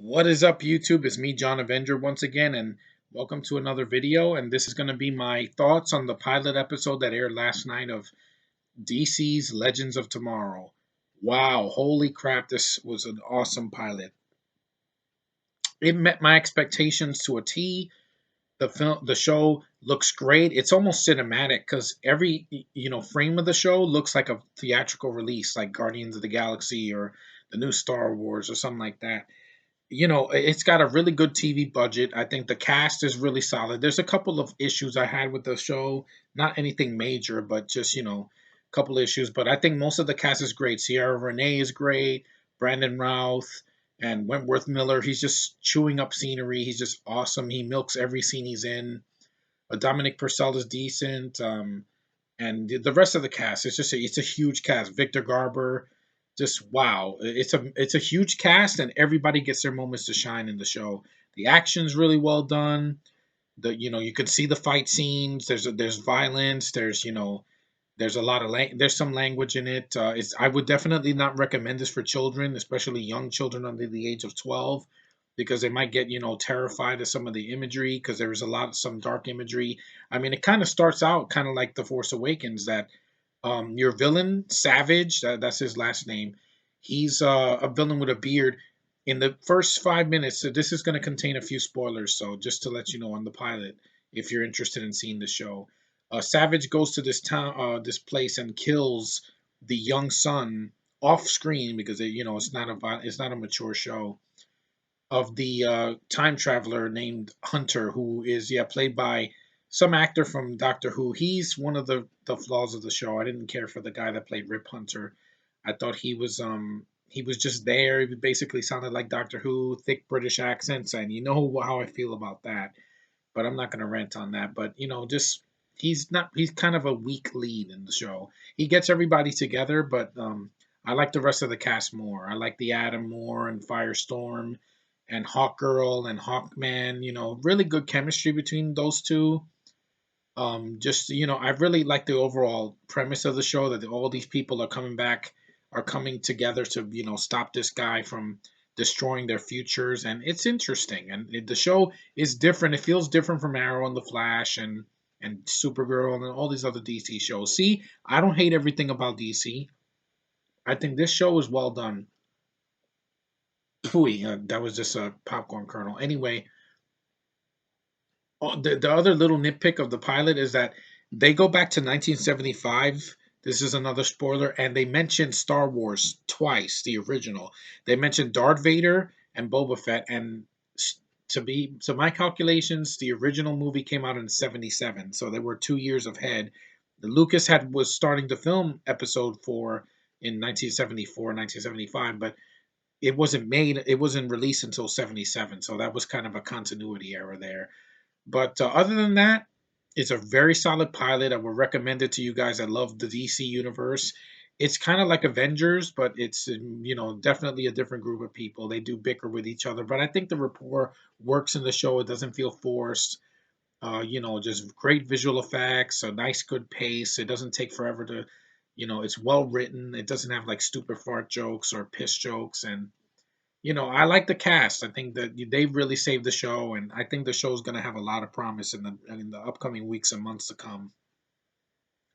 What is up, YouTube? It's me, John Avenger, once again, and welcome to another video. And this is going to be my thoughts on the pilot episode that aired last night of DC's Legends of Tomorrow. Wow, holy crap, this was an awesome pilot. It met my expectations to a T. The show looks great. It's almost cinematic because every frame of the show looks like a theatrical release, like Guardians of the Galaxy or the new Star Wars or something like that. It's got a really good TV budget. I think the cast is really solid. There's a couple of issues I had with the show, not anything major, but just, a couple issues. But I think most of the cast is great. Ciara Renee is great, Brandon Routh, and Wentworth Miller. He's just chewing up scenery. He's just awesome. He milks every scene he's in. Dominic Purcell is decent. And the rest of the cast, it's a huge cast. Victor Garber, just wow, it's a huge cast, and everybody gets their moments to shine in the show. The action's really well done. You can see the fight scenes. There's violence. There's a lot of there's some language in it. I would definitely not recommend this for children, especially young children under the age of 12, because they might get terrified of some of the imagery because there is some dark imagery. I mean, it kind of starts out kind of like The Force Awakens, that your villain Savage, that's his last name. He's a villain with a beard. In the first 5 minutes, so this is going to contain a few spoilers. So just to let you know on the pilot, if you're interested in seeing the show, Savage goes to this town, this place, and kills the young son off screen because it's not a mature show, of the time traveler named Hunter, who is played by some actor from Doctor Who. He's one of the flaws of the show. I didn't care for the guy that played Rip Hunter. I thought he was just there. He basically sounded like Doctor Who, thick British accents, and you know how I feel about that. But I'm not going to rant on that. But just he's kind of a weak lead in the show. He gets everybody together, but I like the rest of the cast more. I like the Atom more and Firestorm and Hawkgirl and Hawkman. Really good chemistry between those two. I really like the overall premise of the show, that all these people are coming together to stop this guy from destroying their futures, and it's interesting. And the show is different. It feels different from Arrow and the Flash and Supergirl and all these other DC shows. See, I don't hate everything about DC. I think this show is well done. Pooey, that was just a popcorn kernel. Anyway, the other little nitpick of the pilot is that they go back to 1975. This is another spoiler, and they mention Star Wars twice, the original. They mentioned Darth Vader and Boba Fett, and to my calculations, the original movie came out in 77, so they were 2 years ahead. Lucas was starting to film Episode 4 in 1974, 1975, but it wasn't released until 77, so that was kind of a continuity error there. But other than that, it's a very solid pilot. I would recommend it to you guys that love the DC universe. It's kind of like Avengers, but it's definitely a different group of people. They do bicker with each other, but I think the rapport works in the show. It doesn't feel forced. Just great visual effects, a nice good pace. It doesn't take forever to, it's well written. It doesn't have like stupid fart jokes or piss jokes, and I like the cast. I think that they really saved the show, and I think the show is going to have a lot of promise in the upcoming weeks and months to come.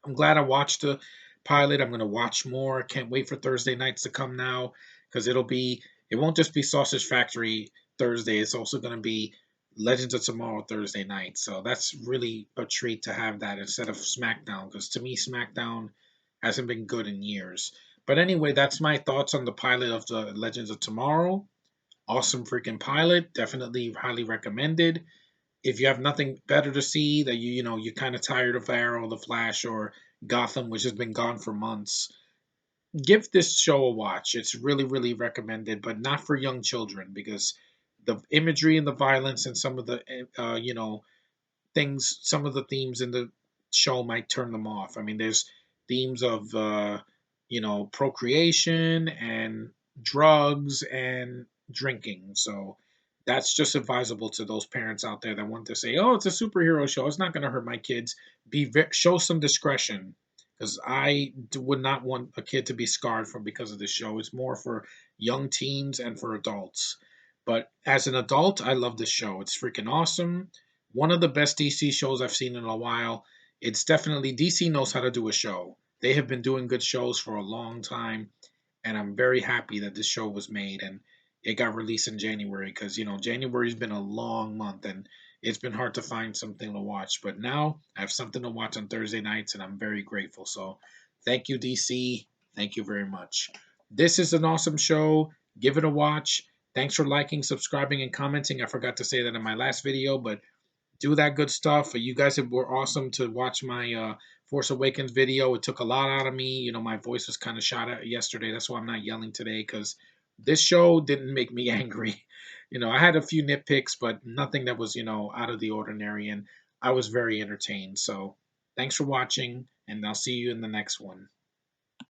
I'm glad I watched the pilot. I'm going to watch more. Can't wait for Thursday nights to come now, because it won't just be Sausage Factory Thursday. It's also going to be Legends of Tomorrow Thursday night. So that's really a treat to have that instead of SmackDown, because to me SmackDown hasn't been good in years. But anyway, that's my thoughts on the pilot of the Legends of Tomorrow. Awesome freaking pilot. Definitely highly recommended. If you have nothing better to see, that you're kind of tired of Arrow, The Flash, or Gotham, which has been gone for months, give this show a watch. It's really, really recommended, but not for young children, because the imagery and the violence and some of the things, some of the themes in the show might turn them off. I mean, there's themes of procreation and drugs and drinking. So that's just advisable to those parents out there that want to say, "Oh, it's a superhero show. It's not going to hurt my kids." Show some discretion, because would not want a kid to be scarred from because of this show. It's more for young teens and for adults. But as an adult, I love this show. It's freaking awesome. One of the best DC shows I've seen in a while. It's definitely DC knows how to do a show. They have been doing good shows for a long time, and I'm very happy that this show was made and it got released in January because January's been a long month and it's been hard to find something to watch. But now I have something to watch on Thursday nights, and I'm very grateful. So thank you, DC. Thank you very much. This is an awesome show. Give it a watch. Thanks for liking, subscribing, and commenting. I forgot to say that in my last video, but do that good stuff. You guys were awesome to watch my Force Awakens video. It took a lot out of me. My voice was kind of shot at yesterday. That's why I'm not yelling today, because this show didn't make me angry. I had a few nitpicks, but nothing that was, out of the ordinary. And I was very entertained. So thanks for watching, and I'll see you in the next one.